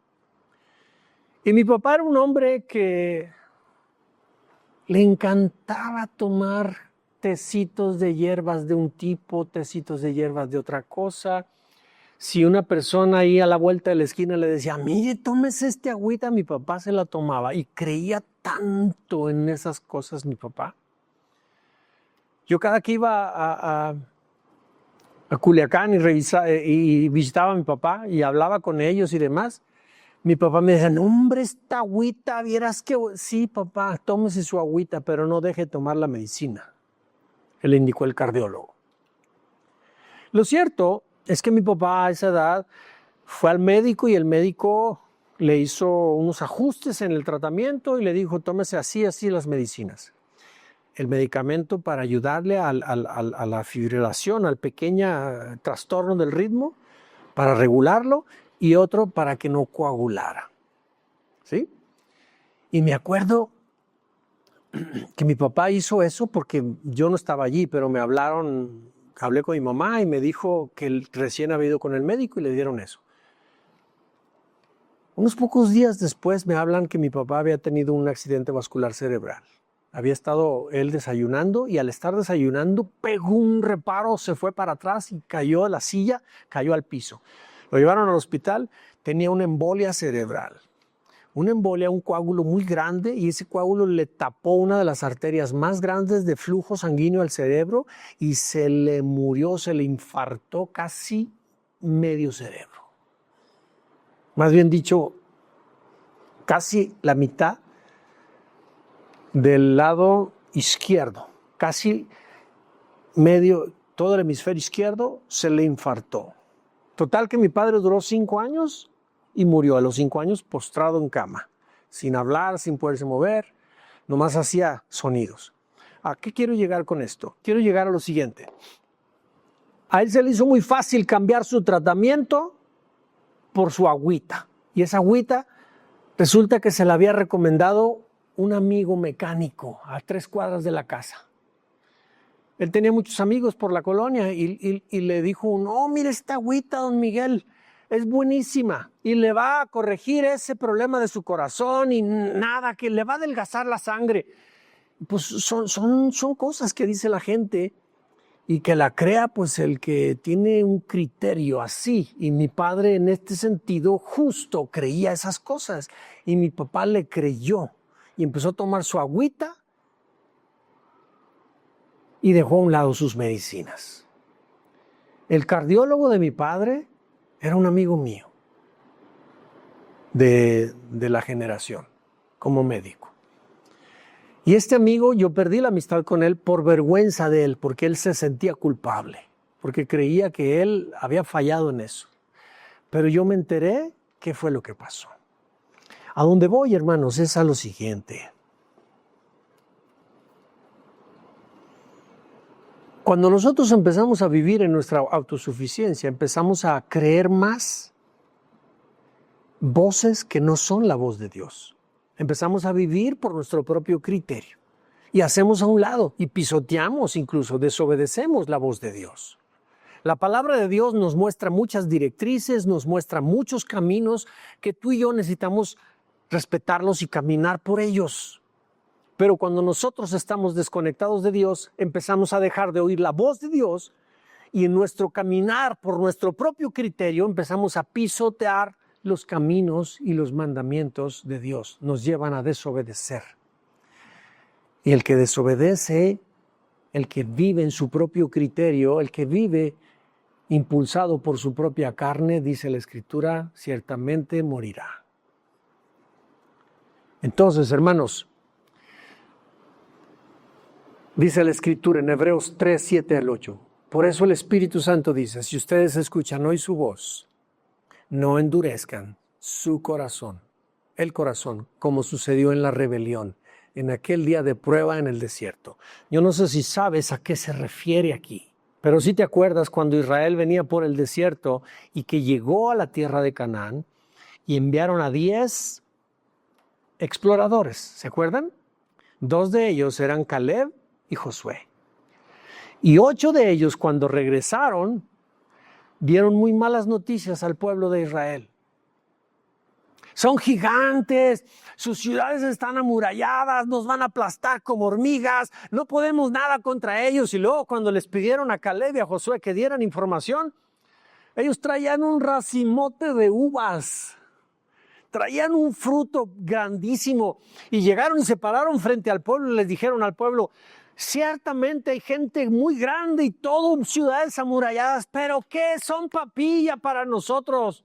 Y mi papá era un hombre que le encantaba tomar tecitos de hierbas de un tipo, tecitos de hierbas de otra cosa. Si una persona ahí a la vuelta de la esquina le decía, mire, tómese este agüita, mi papá se la tomaba y creía tanto en esas cosas mi papá. Yo cada que iba a Culiacán y visitaba a mi papá y hablaba con ellos y demás, mi papá me decía, no, hombre, esta agüita, vieras que... Sí, papá, tómese su agüita, pero no deje de tomar la medicina. Le indicó el cardiólogo. Lo cierto es que mi papá a esa edad fue al médico y el médico le hizo unos ajustes en el tratamiento y le dijo, tómese así las medicinas. El medicamento para ayudarle a la fibrilación, al pequeño trastorno del ritmo, para regularlo, y otro para que no coagulara. ¿Sí? Y me acuerdo que mi papá hizo eso porque yo no estaba allí, pero me hablé con mi mamá y me dijo que él recién había ido con el médico y le dieron eso. Unos pocos días después me hablan que mi papá había tenido un accidente vascular cerebral. Había estado él desayunando y al estar desayunando pegó un reparo, se fue para atrás y cayó de la silla, cayó al piso. Lo llevaron al hospital, tenía una embolia cerebral. Una embolia, un coágulo muy grande, y ese coágulo le tapó una de las arterias más grandes de flujo sanguíneo al cerebro y se le murió, se le infartó casi medio cerebro. Más bien dicho, casi la mitad del lado izquierdo, casi medio, todo el hemisferio izquierdo se le infartó. Total que mi padre duró 5 años y murió a los 5 años postrado en cama, sin hablar, sin poderse mover, nomás hacía sonidos. ¿A qué quiero llegar con esto? Quiero llegar a lo siguiente. A él se le hizo muy fácil cambiar su tratamiento por su agüita. Y esa agüita resulta que se la había recomendado un amigo mecánico a 3 cuadras de la casa. Él tenía muchos amigos por la colonia y le dijo, no, mire esta agüita, don Miguel, es buenísima y le va a corregir ese problema de su corazón y nada, que le va a adelgazar la sangre. Pues son cosas que dice la gente y que la crea pues el que tiene un criterio así. Y mi padre en este sentido justo creía esas cosas y mi papá le creyó y empezó a tomar su agüita y dejó a un lado sus medicinas. El cardiólogo de mi padre era un amigo mío de la generación como médico. Y este amigo, yo perdí la amistad con él por vergüenza de él, porque él se sentía culpable, porque creía que él había fallado en eso. Pero yo me enteré qué fue lo que pasó. A donde voy, hermanos, es a lo siguiente. Cuando nosotros empezamos a vivir en nuestra autosuficiencia, empezamos a creer más voces que no son la voz de Dios. Empezamos a vivir por nuestro propio criterio y hacemos a un lado y pisoteamos, incluso desobedecemos la voz de Dios. La palabra de Dios nos muestra muchas directrices, nos muestra muchos caminos que tú y yo necesitamos respetarlos y caminar por ellos. Pero cuando nosotros estamos desconectados de Dios, empezamos a dejar de oír la voz de Dios y en nuestro caminar por nuestro propio criterio empezamos a pisotear los caminos y los mandamientos de Dios. Nos llevan a desobedecer. Y el que desobedece, el que vive en su propio criterio, el que vive impulsado por su propia carne, dice la Escritura, ciertamente morirá. Entonces, hermanos, dice la Escritura en Hebreos 3, 7 al 8. Por eso el Espíritu Santo dice, si ustedes escuchan hoy su voz, no endurezcan su corazón, el corazón, como sucedió en la rebelión, en aquel día de prueba en el desierto. Yo no sé si sabes a qué se refiere aquí, pero si te acuerdas cuando Israel venía por el desierto y que llegó a la tierra de Canaán y enviaron a 10 exploradores, ¿se acuerdan? 2 de ellos eran Caleb y Josué. Y 8 de ellos cuando regresaron, dieron muy malas noticias al pueblo de Israel. Son gigantes, sus ciudades están amuralladas, nos van a aplastar como hormigas, no podemos nada contra ellos. Y luego cuando les pidieron a Caleb y a Josué que dieran información, ellos traían un racimote de uvas, traían un fruto grandísimo y llegaron y se pararon frente al pueblo y les dijeron al pueblo, ciertamente hay gente muy grande y todo ciudades amuralladas, pero ¿qué son papilla para nosotros?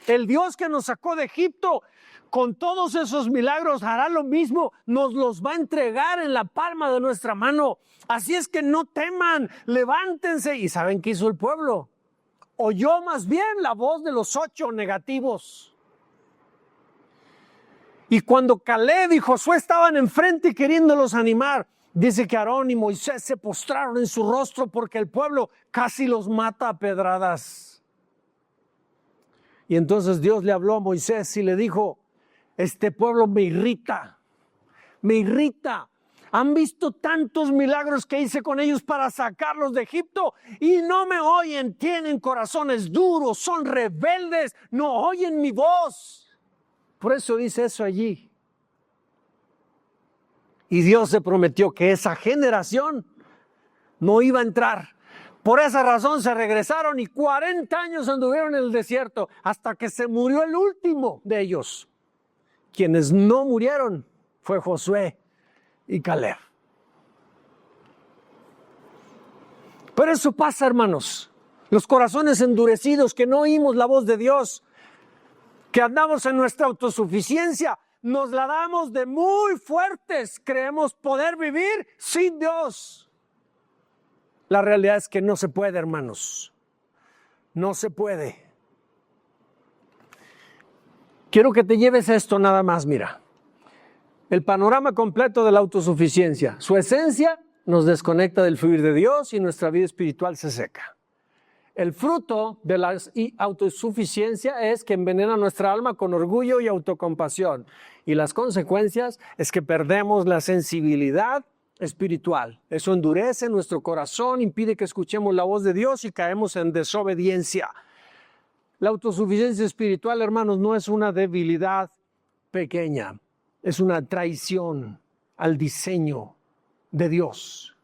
El Dios que nos sacó de Egipto con todos esos milagros hará lo mismo, nos los va a entregar en la palma de nuestra mano. Así es que no teman, levántense. ¿Y saben qué hizo el pueblo? Oyó más bien la voz de los 8 negativos. Y cuando Caleb y Josué estaban enfrente queriéndolos animar, dice que Aarón y Moisés se postraron en su rostro porque el pueblo casi los mata a pedradas. Y entonces Dios le habló a Moisés y le dijo, este pueblo me irrita. Han visto tantos milagros que hice con ellos para sacarlos de Egipto y no me oyen, tienen corazones duros, son rebeldes, no oyen mi voz. Por eso dice eso allí. Y Dios se prometió que esa generación no iba a entrar. Por esa razón se regresaron y 40 años anduvieron en el desierto hasta que se murió el último de ellos. Quienes no murieron fue Josué y Caleb. Pero eso pasa, hermanos. Los corazones endurecidos, que no oímos la voz de Dios, que andamos en nuestra autosuficiencia, nos la damos de muy fuertes, creemos poder vivir sin Dios. La realidad es que no se puede, hermanos. No se puede. Quiero que te lleves esto nada más, mira. El panorama completo de la autosuficiencia. Su esencia nos desconecta del fluir de Dios y nuestra vida espiritual se seca. El fruto de la autosuficiencia es que envenena nuestra alma con orgullo y autocompasión. Y las consecuencias es que perdemos la sensibilidad espiritual. Eso endurece nuestro corazón, impide que escuchemos la voz de Dios y caemos en desobediencia. La autosuficiencia espiritual, hermanos, no es una debilidad pequeña, es una traición al diseño de Dios.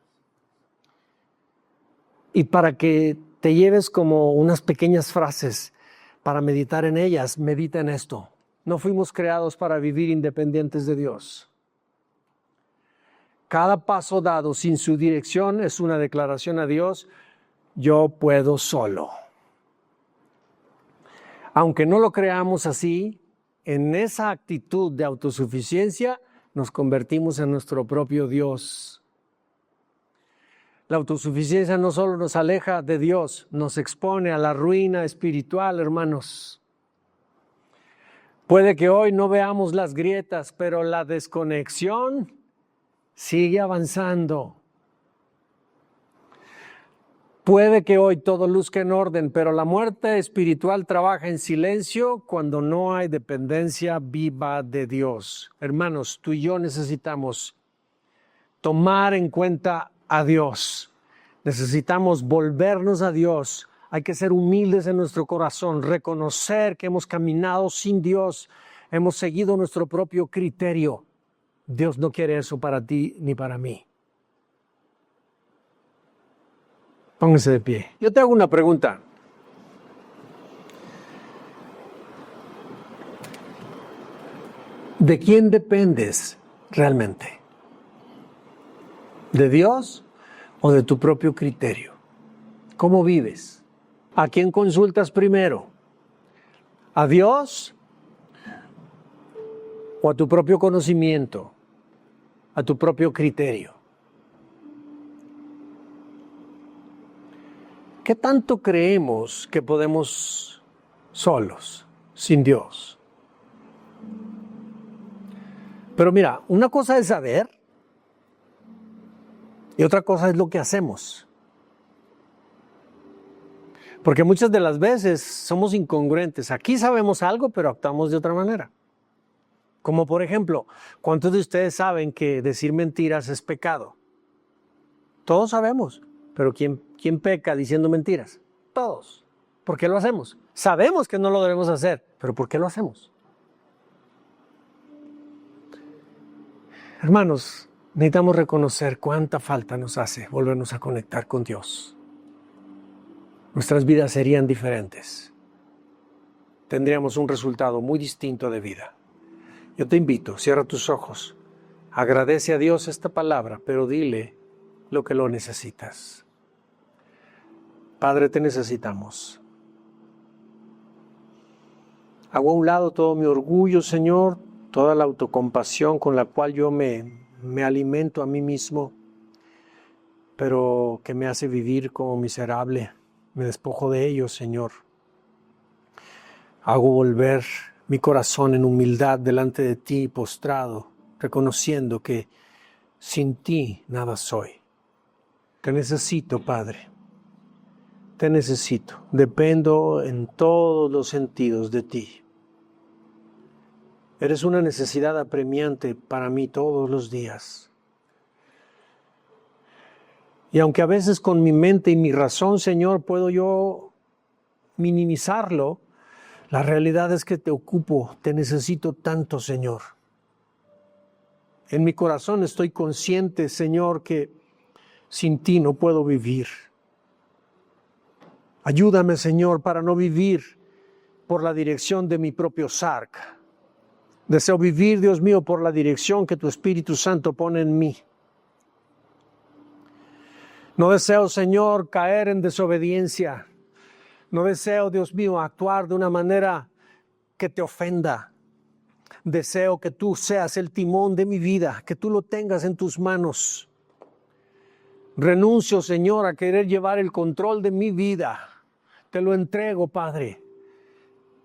Y para que te lleves como unas pequeñas frases para meditar en ellas, medita en esto. No fuimos creados para vivir independientes de Dios. Cada paso dado sin su dirección es una declaración a Dios: yo puedo solo. Aunque no lo creamos así, en esa actitud de autosuficiencia nos convertimos en nuestro propio Dios. La autosuficiencia no solo nos aleja de Dios, nos expone a la ruina espiritual, hermanos. Puede que hoy no veamos las grietas, pero la desconexión sigue avanzando. Puede que hoy todo luzca en orden, pero la muerte espiritual trabaja en silencio cuando no hay dependencia viva de Dios. Hermanos, tú y yo necesitamos tomar en cuenta a Dios. Necesitamos volvernos a Dios. Hay que ser humildes en nuestro corazón, reconocer que hemos caminado sin Dios, hemos seguido nuestro propio criterio. Dios no quiere eso para ti ni para mí. Pónganse de pie. Yo te hago una pregunta. ¿De quién dependes realmente? ¿De Dios o de tu propio criterio? ¿Cómo vives? ¿A quién consultas primero? ¿A Dios o a tu propio conocimiento? ¿A tu propio criterio? ¿Qué tanto creemos que podemos solos, sin Dios? Pero mira, una cosa es saber y otra cosa es lo que hacemos. Porque muchas de las veces somos incongruentes. Aquí sabemos algo, pero actuamos de otra manera. Como por ejemplo, ¿cuántos de ustedes saben que decir mentiras es pecado? Todos sabemos. Pero ¿quién peca diciendo mentiras? Todos. ¿Por qué lo hacemos? Sabemos que no lo debemos hacer, pero ¿por qué lo hacemos? Hermanos, necesitamos reconocer cuánta falta nos hace volvernos a conectar con Dios. Nuestras vidas serían diferentes. Tendríamos un resultado muy distinto de vida. Yo te invito, cierra tus ojos, agradece a Dios esta palabra, pero dile lo que lo necesitas. Padre, te necesitamos. Hago a un lado todo mi orgullo, Señor, toda la autocompasión con la cual yo me alimento a mí mismo, pero que me hace vivir como miserable. Me despojo de ello, Señor. Hago volver mi corazón en humildad delante de ti, postrado, reconociendo que sin ti nada soy. Te necesito, Padre. Te necesito. Dependo en todos los sentidos de ti. Eres una necesidad apremiante para mí todos los días. Y aunque a veces con mi mente y mi razón, Señor, puedo yo minimizarlo, la realidad es que te ocupo, te necesito tanto, Señor. En mi corazón estoy consciente, Señor, que sin ti no puedo vivir. Ayúdame, Señor, para no vivir por la dirección de mi propio sarc. Deseo vivir, Dios mío, por la dirección que tu Espíritu Santo pone en mí. No deseo, Señor, caer en desobediencia. No deseo, Dios mío, actuar de una manera que te ofenda. Deseo que tú seas el timón de mi vida, que tú lo tengas en tus manos. Renuncio, Señor, a querer llevar el control de mi vida. Te lo entrego, Padre,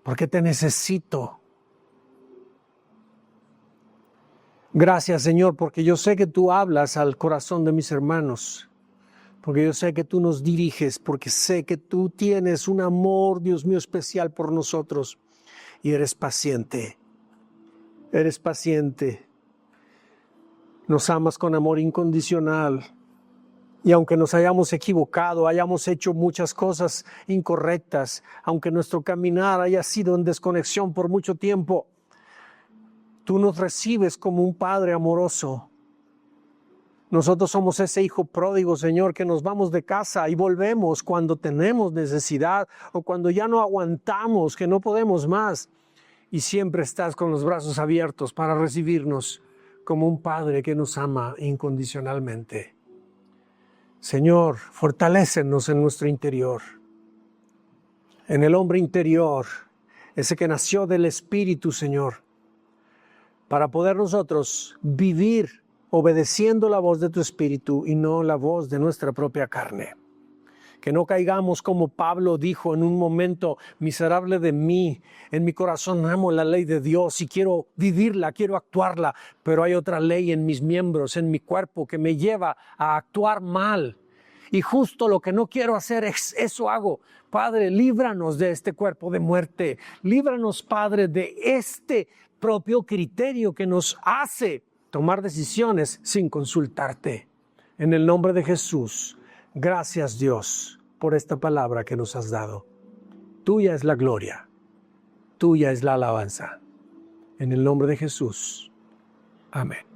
porque te necesito. Gracias, Señor, porque yo sé que tú hablas al corazón de mis hermanos. porque yo sé que tú nos diriges, porque sé que tú tienes un amor, Dios mío, especial por nosotros y eres paciente. Eres paciente. Nos amas con amor incondicional. Y aunque nos hayamos equivocado, hayamos hecho muchas cosas incorrectas, aunque nuestro caminar haya sido en desconexión por mucho tiempo, tú nos recibes como un Padre amoroso. Nosotros somos ese hijo pródigo, Señor, que nos vamos de casa y volvemos cuando tenemos necesidad o cuando ya no aguantamos, que no podemos más. Y siempre estás con los brazos abiertos para recibirnos como un Padre que nos ama incondicionalmente. Señor, fortalécenos en nuestro interior, en el hombre interior, ese que nació del Espíritu, Señor, para poder nosotros vivir obedeciendo la voz de tu Espíritu y no la voz de nuestra propia carne. Que no caigamos como Pablo dijo en un momento, miserable de mí, en mi corazón amo la ley de Dios y quiero vivirla, quiero actuarla, pero hay otra ley en mis miembros, en mi cuerpo, que me lleva a actuar mal. Y justo lo que no quiero hacer, eso hago. Padre, líbranos de este cuerpo de muerte. Líbranos, Padre, de este propio criterio que nos hace tomar decisiones sin consultarte. En el nombre de Jesús. Gracias, Dios, por esta palabra que nos has dado. Tuya es la gloria, tuya es la alabanza. En el nombre de Jesús. Amén.